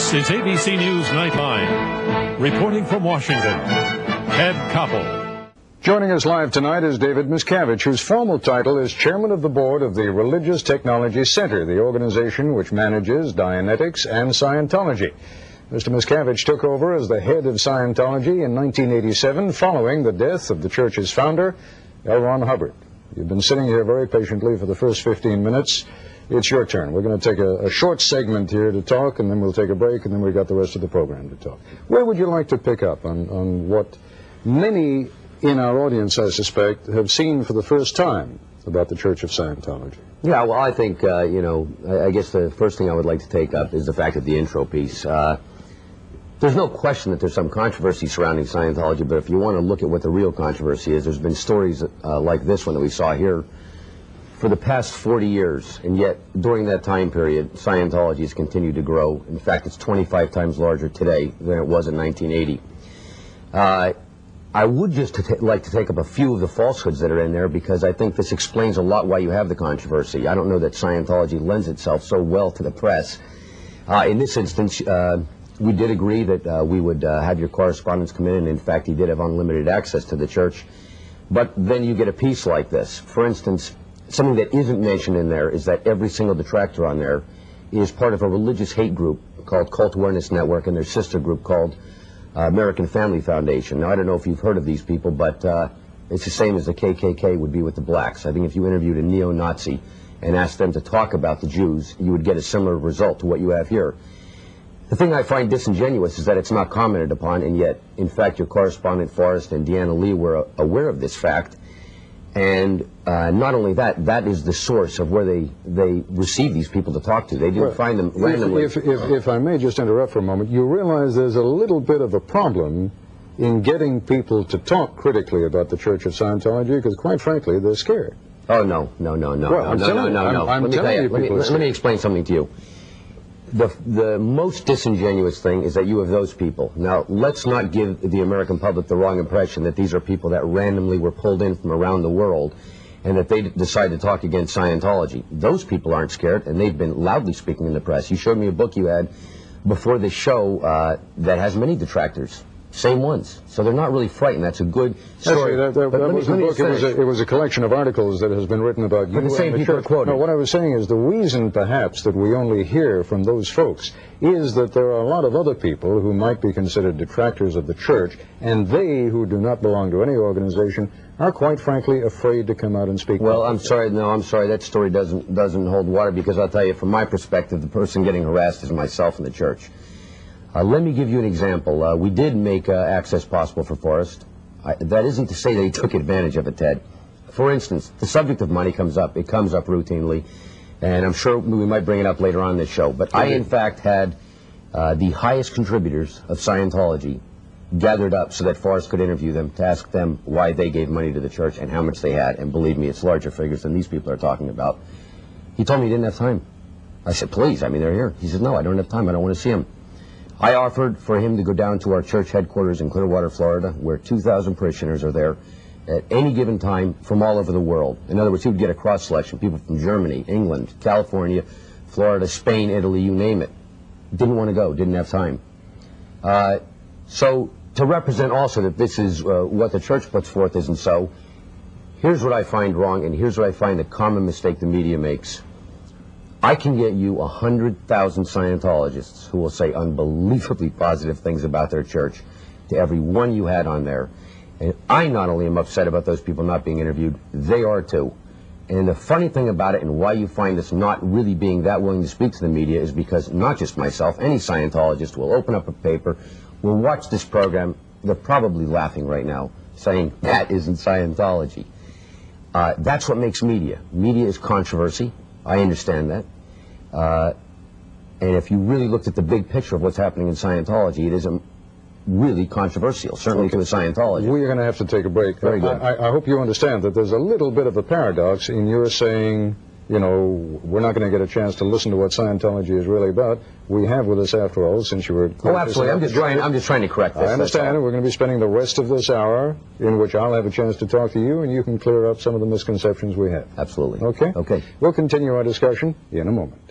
This is ABC News Nightline. Reporting from Washington, Ed Coppel. Joining us live tonight is David Miscavige, whose formal title is Chairman of the Board of the Religious Technology Center, the organization which manages Dianetics and Scientology. Mr. Miscavige took over as the head of Scientology in 1987 following the death of the church's founder, L. Ron Hubbard. You've been sitting here very patiently for the first 15 minutes. It's your turn. We're going to take a short segment here to talk, and then we'll take a break, and then we've got the rest of the program to talk. Where would you like to pick up on what many in our audience, I suspect, have seen for the first time about the Church of Scientology? Yeah, well, I think, I guess the first thing I would like to take up is the fact of the intro piece. There's no question that there's some controversy surrounding Scientology, but if you want to look at what the real controversy is, there's been stories like this one that we saw here for the past 40 years, and yet during that time period, Scientology has continued to grow. In fact, it's 25 times larger today than it was in 1980. I would just like to take up a few of the falsehoods that are in there, because I think this explains a lot why you have the controversy. I don't know that Scientology lends itself so well to the press. In this instance, we did agree that we would have your correspondents come in, and in fact, he did have unlimited access to the church. But then you get a piece like this. For instance, something that isn't mentioned in there is that every single detractor on there is part of a religious hate group called Cult Awareness Network, and their sister group called American Family Foundation. Now, I don't know if you've heard of these people, but it's the same as the KKK would be with the blacks. I think if you interviewed a neo-Nazi and asked them to talk about the Jews, you would get a similar result to what you have here. The thing I find disingenuous is that it's not commented upon, and yet, in fact, your correspondent Forrest and Deanna Lee were aware of this fact. And not only that, that is the source of where they receive these people to talk to. They didn't find them randomly. If I may just interrupt for a moment, you realize there's a little bit of a problem in getting people to talk critically about the Church of Scientology, because quite frankly, they're scared. Oh, no. Let me explain something to you. The most disingenuous thing is that you have those people. Now, let's not give the American public the wrong impression that these are people that randomly were pulled in from around the world and that they decide to talk against Scientology. Those people aren't scared, and they've been loudly speaking in the press. You showed me a book you had before the show that has many detractors. Same ones. So they're not really frightened. That's a good story. Actually, that wasn't a book. It was a collection of articles that has been written about you. But the same people are quoted. No, what I was saying is the reason, perhaps, that we only hear from those folks is that there are a lot of other people who might be considered detractors of the church, and they, who do not belong to any organization, are quite frankly afraid to come out and speak. Well, I'm sorry. That story doesn't hold water, because I'll tell you, from my perspective, the person getting harassed is myself and the church. Let me give you an example. We did make access possible for Forrest. That isn't to say that he took advantage of it, Ted. For instance, the subject of money comes up. It comes up routinely, and I'm sure we might bring it up later on in this show. But I, in fact, had the highest contributors of Scientology gathered up so that Forrest could interview them to ask them why they gave money to the church and how much they had. And believe me, it's larger figures than these people are talking about. He told me he didn't have time. I said, please, I mean, they're here. He said, no, I don't have time. I don't want to see them. I offered for him to go down to our church headquarters in Clearwater, Florida, where 2,000 parishioners are there at any given time from all over the world. In other words, he would get a cross-selection, people from Germany, England, California, Florida, Spain, Italy, you name it. Didn't want to go, didn't have time. So to represent also that this is what the church puts forth isn't so, here's what I find wrong, and here's what I find the common mistake the media makes. I can get you 100,000 Scientologists who will say unbelievably positive things about their church to every one you had on there. And I not only am upset about those people not being interviewed, they are too. And the funny thing about it, and why you find us not really being that willing to speak to the media, is because not just myself, any Scientologist will open up a paper, will watch this program, they're probably laughing right now, saying, that isn't Scientology. That's what makes media. Media is controversy. I understand that. And if you really looked at the big picture of what's happening in Scientology, it isn't really controversial, certainly to a Scientologist. We're going to have to take a break. Very good. I hope you understand that there's a little bit of a paradox in your saying, you know, we're not going to get a chance to listen to what Scientology is really about. We have with us, after all, since you were... Oh, absolutely. I'm just trying to correct this. I understand. We're going to be spending the rest of this hour in which I'll have a chance to talk to you, and you can clear up some of the misconceptions we have. Absolutely. Okay? Okay. We'll continue our discussion in a moment.